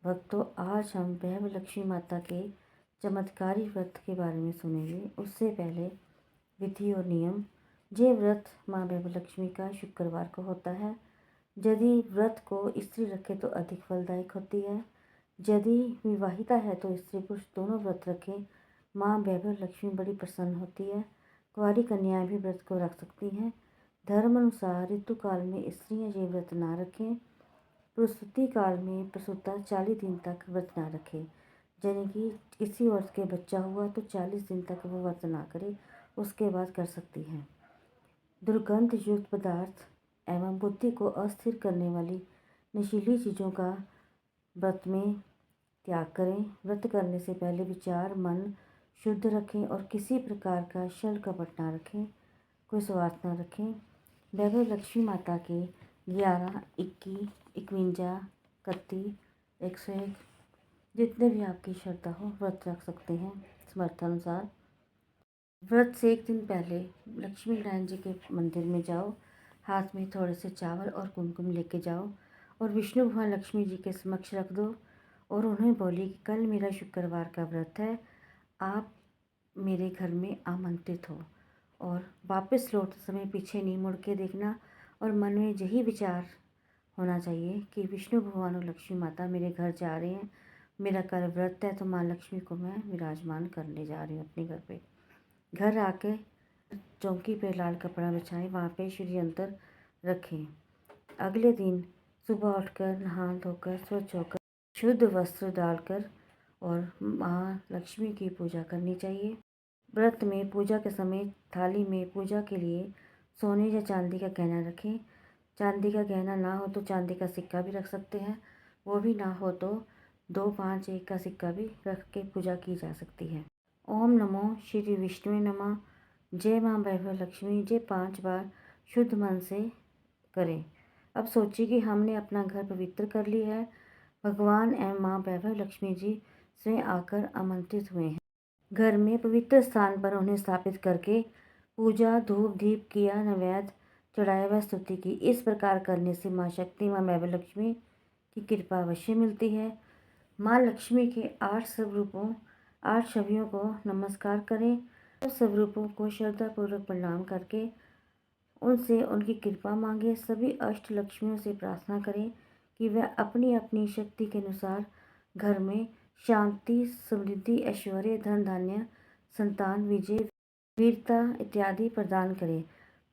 भक्तों, आज हम वैभव लक्ष्मी माता के चमत्कारी व्रत के बारे में सुनेंगे। उससे पहले विधि और नियम। ये व्रत माँ वैभव लक्ष्मी का शुक्रवार को होता है। यदि व्रत को स्त्री रखे तो अधिक फलदायक होती है। यदि विवाहिता है तो स्त्री पुरुष दोनों व्रत रखें। माँ वैभव लक्ष्मी बड़ी प्रसन्न होती है। कुंवारी कन्याएं भी व्रत को रख सकती हैं। धर्म अनुसार ऋतु काल में स्त्रियां ये व्रत ना रखें। प्रसूति काल में प्रसूता 40 दिन तक व्रत ना रखे। यानी कि किसी औरत के बच्चा हुआ तो 40 दिन तक वो व्रत ना करे, उसके बाद कर सकती है। दुर्गंध युक्त पदार्थ एवं बुद्धि को अस्थिर करने वाली नशीली चीज़ों का व्रत में त्याग करें। व्रत करने से पहले विचार मन शुद्ध रखें और किसी प्रकार का छल कपट ना रखें, कोई स्वार्थ ना रखें। वैभव लक्ष्मी माता के 11, 21, 51, 31, 101 जितने भी आपकी श्रद्धा हो व्रत रख सकते हैं समर्थानुसार। व्रत से एक दिन पहले लक्ष्मी नारायण जी के मंदिर में जाओ, हाथ में थोड़े से चावल और कुमकुम लेके जाओ और विष्णु भगवान लक्ष्मी जी के समक्ष रख दो और उन्हें बोलिए कि कल मेरा शुक्रवार का व्रत है, आप मेरे घर में आमंत्रित हो। और वापस लौटते समय पीछे नहीं मुड़ के देखना और मन में यही विचार होना चाहिए कि विष्णु भगवान और लक्ष्मी माता मेरे घर जा रहे हैं, मेरा कल व्रत है, तो माँ लक्ष्मी को मैं विराजमान करने जा रही हूँ अपने घर पे। घर आके चौकी पे लाल कपड़ा बिछाएं, वहाँ पे श्री यंत्र रखें। अगले दिन सुबह उठकर नहा धोकर स्वच्छ होकर शुद्ध वस्त्र डालकर और माँ लक्ष्मी की पूजा करनी चाहिए। व्रत में पूजा के समय थाली में पूजा के लिए सोने या चांदी का गहना रखें। चांदी का गहना ना हो तो चांदी का सिक्का भी रख सकते हैं। वो भी ना हो तो 2, 5, 1 का सिक्का भी रख के पूजा की जा सकती है। ओम नमो श्री विष्णु नमः, जय माँ वैभव लक्ष्मी, जय 5 बार शुद्ध मन से करें। अब सोचिए कि हमने अपना घर पवित्र कर लिया है। भगवान एवं माँ वैभव लक्ष्मी जी स्वयं आकर आमंत्रित हुए हैं। घर में पवित्र स्थान पर उन्हें स्थापित करके पूजा धूप दीप किया, नैवेद्य चढ़ाया व स्तुति की। इस प्रकार करने से माँ शक्ति माँ वैभव लक्ष्मी की कृपा अवश्य मिलती है। माँ लक्ष्मी के 8 स्वरूपों 8 छवियों को नमस्कार करें। सब स्वरूपों को श्रद्धापूर्वक प्रणाम करके उनसे उनकी कृपा मांगे। सभी अष्ट लक्ष्मियों से प्रार्थना करें कि वह अपनी अपनी शक्ति के अनुसार घर में शांति, समृद्धि, ऐश्वर्य, धन धान्य, संतान, विजय, वीरता इत्यादि प्रदान करें।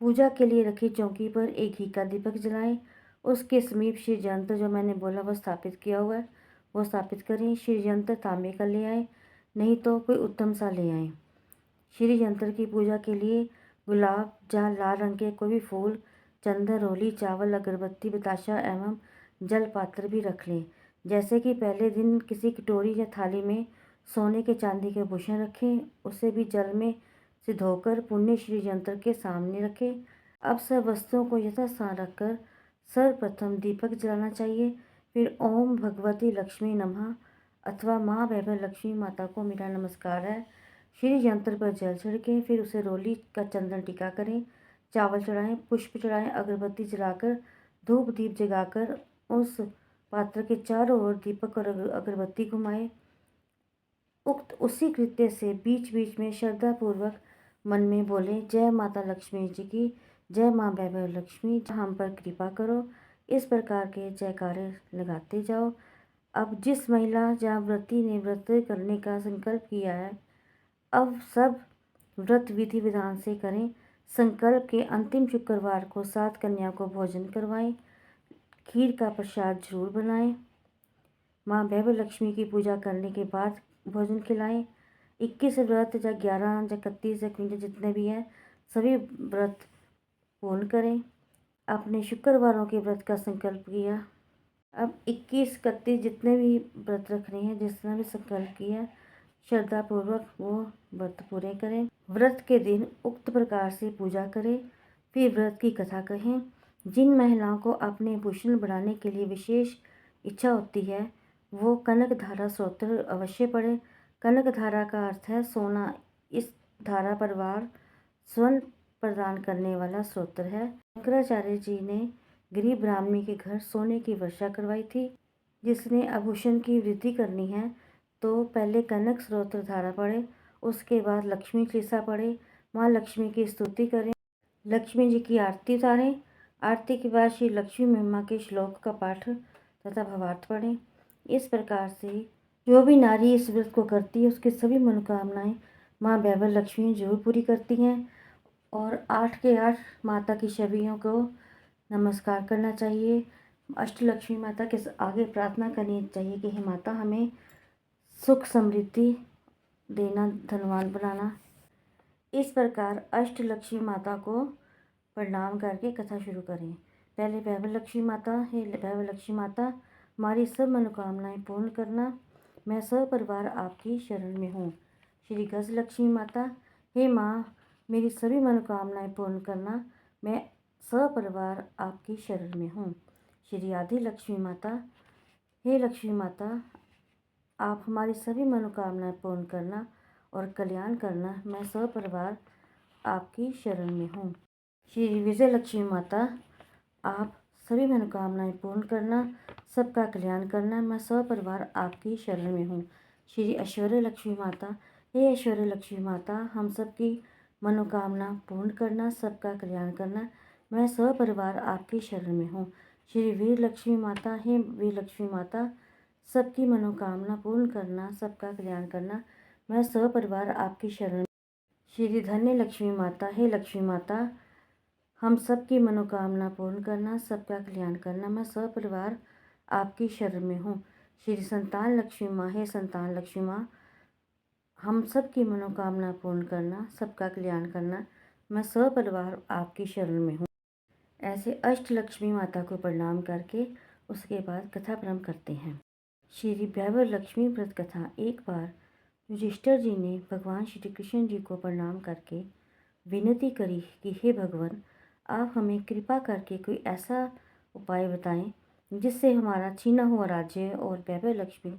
पूजा के लिए रखी चौकी पर एक घी का दीपक जलाएं। उसके समीप श्री यंत्र जो मैंने बोला वो स्थापित किया हुआ है, वो स्थापित करें। श्री यंत्र तांबे का ले आए, नहीं तो कोई उत्तम सा ले आए। श्री यंत्र की पूजा के लिए गुलाब या लाल रंग के कोई भी फूल, चंदन, रोली, चावल, अगरबत्ती, बताशा एवं जल पात्र भी रख लें। जैसे कि पहले दिन किसी कटोरी या थाली में सोने के चांदी के आभूषण रखें, उसे भी जल में से धोकर पुण्य श्री यंत्र के सामने रखें। अब सब वस्तुओं को यथास्थान रखकर सर्वप्रथम दीपक जलाना चाहिए। फिर ओम भगवती लक्ष्मी नमः अथवा माँ वैभव लक्ष्मी माता को मेरा नमस्कार है, श्री यंत्र पर जल छिड़कें। फिर उसे रोली का चंदन टीका करें, चावल चढ़ाएं, पुष्प चढ़ाएं, अगरबत्ती जलाकर धूप दीप जगाकर उस पात्र के चारों ओर दीपक और अगरबत्ती घुमाएं। उक्त उसी कृत्य से बीच बीच में श्रद्धापूर्वक मन में बोले, जय माता लक्ष्मी जी की, जय माँ वैभव लक्ष्मी, हम पर कृपा करो। इस प्रकार के जयकारे लगाते जाओ। अब जिस महिला या व्रती ने व्रत करने का संकल्प किया है, अब सब व्रत विधि विधान से करें। संकल्प के अंतिम शुक्रवार को 7 कन्या को भोजन करवाएं। खीर का प्रसाद जरूर बनाएं। माँ वैभव लक्ष्मी की पूजा करने के बाद भोजन खिलाएं। 21 व्रत या 11 या 31 या 51 जितने भी हैं सभी व्रत पूर्ण करें। अपने शुक्रवारों के व्रत का संकल्प किया। अब 21, 31 जितने भी व्रत रखने हैं, जितना भी संकल्प किया, श्रद्धापूर्वक वो व्रत पूरे करें। व्रत के दिन उक्त प्रकार से पूजा करें। फिर व्रत की कथा कहें। जिन महिलाओं को अपने आभूषण बढ़ाने के लिए विशेष इच्छा होती है वो कनक धारा स्तोत्र अवश्य पढ़े। कनक धारा का अर्थ है सोना। इस धारा परिवार स्वर्ण प्रदान करने वाला स्तोत्र है। शंकराचार्य जी ने गरीब ब्राह्मणी के घर सोने की वर्षा करवाई थी। जिसने आभूषण की वृद्धि करनी है तो पहले कनक स्तोत्र धारा पढ़े, उसके बाद लक्ष्मी चालीसा पढ़े, माँ लक्ष्मी की स्तुति करें, लक्ष्मी जी की आरती उतारें। आरती के बाद श्री लक्ष्मी महिमा के श्लोक का पाठ तथा भावार्थ पढ़ें। इस प्रकार से जो भी नारी इस व्रत को करती है उसकी सभी मनोकामनाएं माँ वैभव लक्ष्मी जरूर पूरी करती हैं। और 8 के 8 माता की छवियों को नमस्कार करना चाहिए। अष्टलक्ष्मी माता के आगे प्रार्थना करनी चाहिए कि हे माता हमें सुख समृद्धि देना, धनवान बनाना। इस प्रकार अष्टलक्ष्मी माता को प्रणाम करके कथा शुरू करें। पहले वैभव लक्ष्मी माता, हे वैभव लक्ष्मी माता हमारी सब मनोकामनाएं पूर्ण करना, मैं सब परिवार आपकी शरण में हूँ। श्री गज लक्ष्मी माता, हे माँ मेरी सभी मनोकामनाएं पूर्ण करना, मैं सब परिवार आपकी शरण में हूँ। श्री आदि लक्ष्मी माता, हे लक्ष्मी माता आप हमारी सभी मनोकामनाएं पूर्ण करना और कल्याण करना, मैं सब परिवार आपकी शरण में हूँ। श्री विजय लक्ष्मी माता आप सभी मनोकामनाएं पूर्ण करना, सबका कल्याण करना, मैं सब परिवार आपकी शरण में हूँ। श्री ऐश्वर्य लक्ष्मी माता, हे ऐश्वर्य लक्ष्मी माता हम सबकी मनोकामना पूर्ण करना, सबका कल्याण करना, मैं सब परिवार आपकी शरण में हूँ। श्री वीर लक्ष्मी माता, हे वीर लक्ष्मी माता सबकी मनोकामना पूर्ण करना, सबका कल्याण करना, मैं सब परिवार आपकी शरण में। श्री धन्य लक्ष्मी माता, हे लक्ष्मी माता हम सबकी मनोकामना पूर्ण करना, सबका कल्याण करना, मैं सब परिवार आपकी शरण में हूँ। श्री संतान लक्ष्मी माँ, हे संतान लक्ष्मी माँ हम सबकी मनोकामना पूर्ण करना, सबका कल्याण करना, मैं सब परिवार आपकी शरण में हूँ। ऐसे अष्टलक्ष्मी माता को प्रणाम करके उसके बाद कथा प्रारंभ करते हैं। श्री वैभव लक्ष्मी व्रत कथा। एक बार युधिष्ठिर जी ने भगवान श्री कृष्ण जी को प्रणाम करके विनती करी कि हे भगवान आप हमें कृपा करके कोई ऐसा उपाय बताएं जिससे हमारा छीना हुआ राज्य और वैभव लक्ष्मी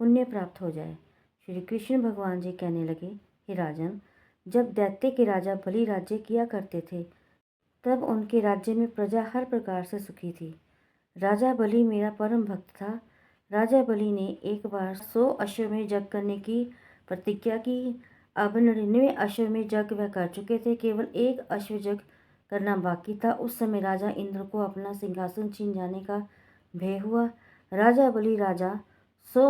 पुण्य प्राप्त हो जाए। श्री कृष्ण भगवान जी कहने लगे, हे राजन, जब दैत्य के राजा बलि राज्य किया करते थे तब उनके राज्य में प्रजा हर प्रकार से सुखी थी। राजा बलि मेरा परम भक्त था। राजा बलि ने एक बार 100 अश्वमेध यज्ञ करने की प्रतिज्ञा की। अब 99 अश्वमेध यज्ञ वह कर चुके थे, केवल एक अश्वयज्ञ करना बाकी था। उस समय राजा इंद्र को अपना सिंहासन छीन जाने का भय हुआ। राजा बलि राजा 100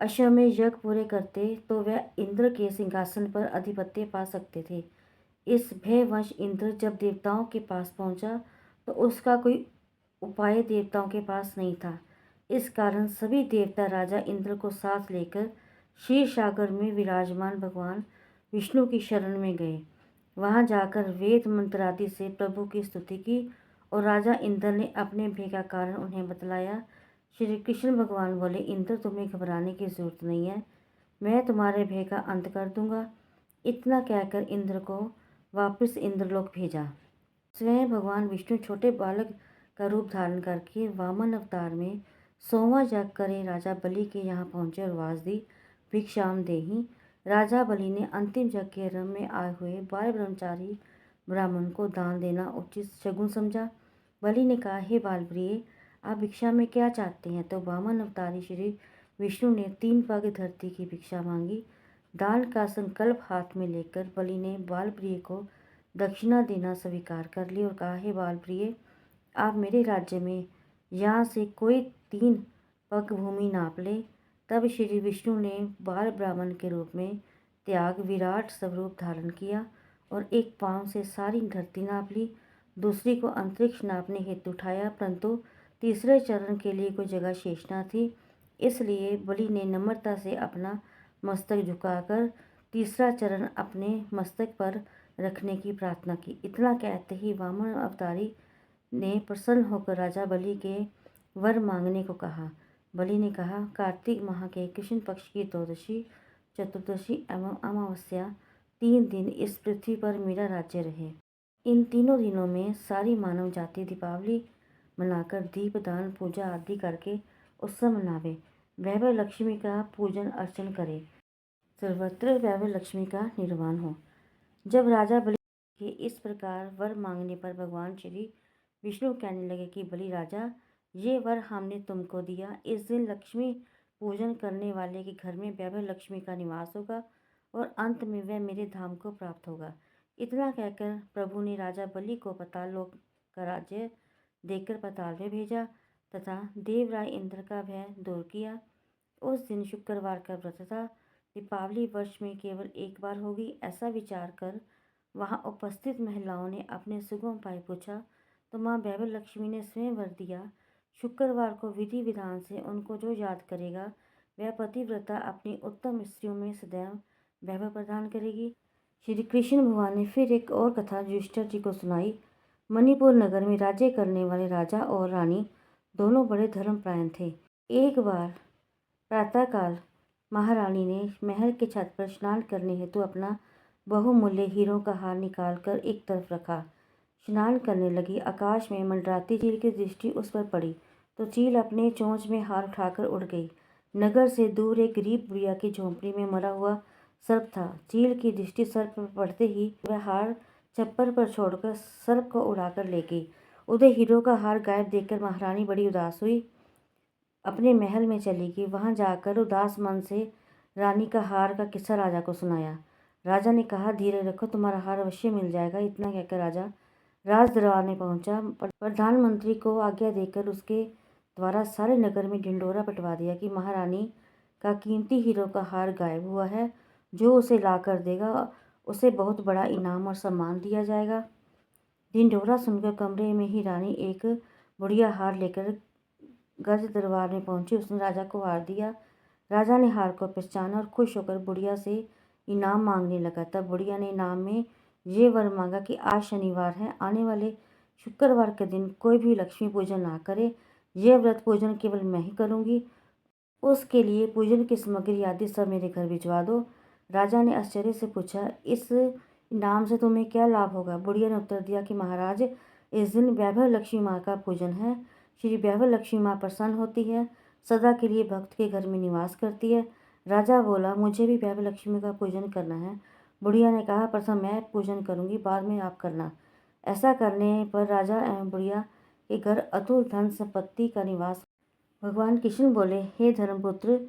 अश्वमेध यज्ञ पूरे करते तो वह इंद्र के सिंहासन पर अधिपत्य पा सकते थे। इस भयवश इंद्र जब देवताओं के पास पहुंचा तो उसका कोई उपाय देवताओं के पास नहीं था। इस कारण सभी देवता राजा इंद्र को साथ लेकर क्षीर सागर में विराजमान भगवान विष्णु की शरण में गए। वहां जाकर वेद मंत्र आदि से प्रभु की स्तुति की और राजा इंद्र ने अपने भय का कारण उन्हें बतलाया। श्री कृष्ण भगवान बोले, इंद्र तुम्हें घबराने की जरूरत नहीं है, मैं तुम्हारे भय का अंत कर दूंगा। इतना कहकर इंद्र को वापस इंद्रलोक भेजा। स्वयं भगवान विष्णु छोटे बालक का रूप धारण करके वामन अवतार में 100वां यज्ञ करे राजा बलि के यहाँ पहुँचे और आवाज दी, भिक्षाम देहि। राजा बलि ने अंतिम यज्ञ के क्रम में आए हुए बाल ब्रह्मचारी ब्राह्मण को दान देना उचित शगुन समझा। बलि ने कहा, हे बाल प्रिय, आप भिक्षा में क्या चाहते हैं? तो वामन अवतारी श्री विष्णु ने 3 पग धरती की भिक्षा मांगी। दान का संकल्प हाथ में लेकर बलि ने बाल प्रिय को दक्षिणा देना स्वीकार कर ली और कहा, हे बाल प्रिय, आप मेरे राज्य में यहाँ से कोई 3 पग भूमि नाप ले। तब श्री विष्णु ने बाल ब्राह्मण के रूप में त्याग विराट स्वरूप धारण किया और एक पांव से सारी धरती नाप ली। दूसरी को अंतरिक्ष नापने हेतु उठाया, परंतु तीसरे चरण के लिए कोई जगह शेष न थी। इसलिए बलि ने नम्रता से अपना मस्तक झुकाकर तीसरा चरण अपने मस्तक पर रखने की प्रार्थना की। इतना कहते ही वामन अवतारी ने प्रसन्न होकर राजा बलि के वर मांगने को कहा। बलि ने कहा, कार्तिक माह के कृष्ण पक्ष की द्वादशी, चतुर्दशी एवं अमावस्या 3 दिन इस पृथ्वी पर मेरा राज्य रहे। इन तीनों दिनों में सारी मानव जाति दीपावली मनाकर दीपदान पूजा आदि करके उत्सव मनावे, वैभव लक्ष्मी का पूजन अर्चन करे, सर्वत्र वैभव लक्ष्मी का निर्वाण हो। जब राजा बलि के इस प्रकार वर मांगने पर भगवान श्री विष्णु कहने लगे कि बलि राजा, ये वर हमने तुमको दिया। इस दिन लक्ष्मी पूजन करने वाले के घर में वैभव लक्ष्मी का निवास होगा और अंत में वह मेरे धाम को प्राप्त होगा। इतना कहकर प्रभु ने राजा बलि को पाताल लोक का राज्य देकर पाताल में भेजा तथा देवराय इंद्र का भय दूर किया। उस दिन शुक्रवार का व्रत था। दीपावली वर्ष में केवल एक बार होगी, ऐसा विचार कर वहां उपस्थित महिलाओं ने अपने सुगम उपाय पूछा तो माँ वैभव लक्ष्मी ने स्वयं वर दिया। शुक्रवार को विधि विधान से उनको जो याद करेगा वह पतिव्रता अपनी उत्तम स्त्रियों में सदैव वैभव प्रदान करेगी। श्री कृष्ण भगवान ने फिर एक और कथा युधिष्ठिर जी को सुनाई। मणिपुर नगर में राज्य करने वाले राजा और रानी दोनों बड़े धर्मपरायण थे। एक बार प्रातःकाल महारानी ने महल के छत पर स्नान करने हेतु अपना बहुमूल्य हीरों का हार निकालकर एक तरफ रखा। स्नान करने लगी। आकाश में मंडराती चील की दृष्टि उस पर पड़ी तो चील अपने चोंच में हार उठाकर उड़ गई। नगर से दूर एक गरीब बुढ़िया की झोंपड़ी में मरा हुआ सर्प था। चील की दृष्टि सर्प पर पड़ते ही वह हार छप्पर पर छोड़कर सर्प को उड़ाकर ले गई। उधर हीरो का हार गायब देखकर महारानी बड़ी उदास हुई, अपने महल में चली गई। वहां जाकर उदास मन से रानी का हार का किस्सा राजा को सुनाया। राजा ने कहा, धीरे रखो, तुम्हारा हार अवश्य मिल जाएगा। इतना कहकर राजा राज दरबार में पहुंचा। प्रधानमंत्री को आज्ञा देकर उसके द्वारा सारे नगर में ढिंढोरा पिटवा दिया कि महारानी का कीमती हीरो का हार गायब हुआ है। जो उसे ला कर देगा उसे बहुत बड़ा इनाम और सम्मान दिया जाएगा। ढिंढोरा सुनकर कमरे में ही रानी एक बुढ़िया हार लेकर गज दरबार में पहुंची। उसने राजा को हार दिया। राजा ने हार को पहचाना और खुश होकर बुढ़िया से इनाम मांगने लगा। तब बुढ़िया ने इनाम में ये वर मांगा कि आज शनिवार है, आने वाले शुक्रवार के दिन कोई भी लक्ष्मी पूजन ना करे। यह व्रत पूजन केवल मैं ही करूँगी। उसके लिए पूजन की सामग्री आदि सब मेरे घर भिजवा दो। राजा ने आश्चर्य से पूछा, इस इनाम से तुम्हें क्या लाभ होगा? बुढ़िया ने उत्तर दिया कि महाराज, इस दिन वैभव लक्ष्मी माँ का पूजन है। श्री वैभव लक्ष्मी माँ प्रसन्न होती है, सदा के लिए भक्त के घर में निवास करती है। राजा बोला, मुझे भी वैभव लक्ष्मी का पूजन करना है। बुढ़िया ने कहा, प्रथम मैं पूजन करूँगी, बाद में आप करना। ऐसा करने पर राजा एवं बुढ़िया के घर अतुल धन संपत्ति का निवास। भगवान कृष्ण बोले, हे धर्मपुत्र,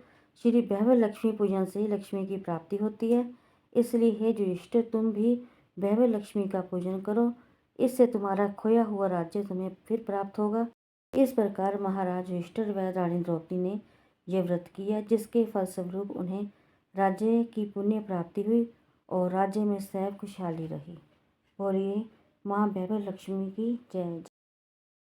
श्री वैभव लक्ष्मी पूजन से लक्ष्मी की प्राप्ति होती है। इसलिए हे युधिष्ठिर, तुम भी वैभव लक्ष्मी का पूजन करो। इससे तुम्हारा खोया हुआ राज्य तुम्हें फिर प्राप्त होगा। इस प्रकार महाराज युधिष्ठिर व रानी द्रौपदी ने यह व्रत किया, जिसके फलस्वरूप उन्हें राज्य की पुण्य प्राप्ति हुई और राज्य में सदैव खुशहाली रही। बोलिए माँ वैभव लक्ष्मी की जय।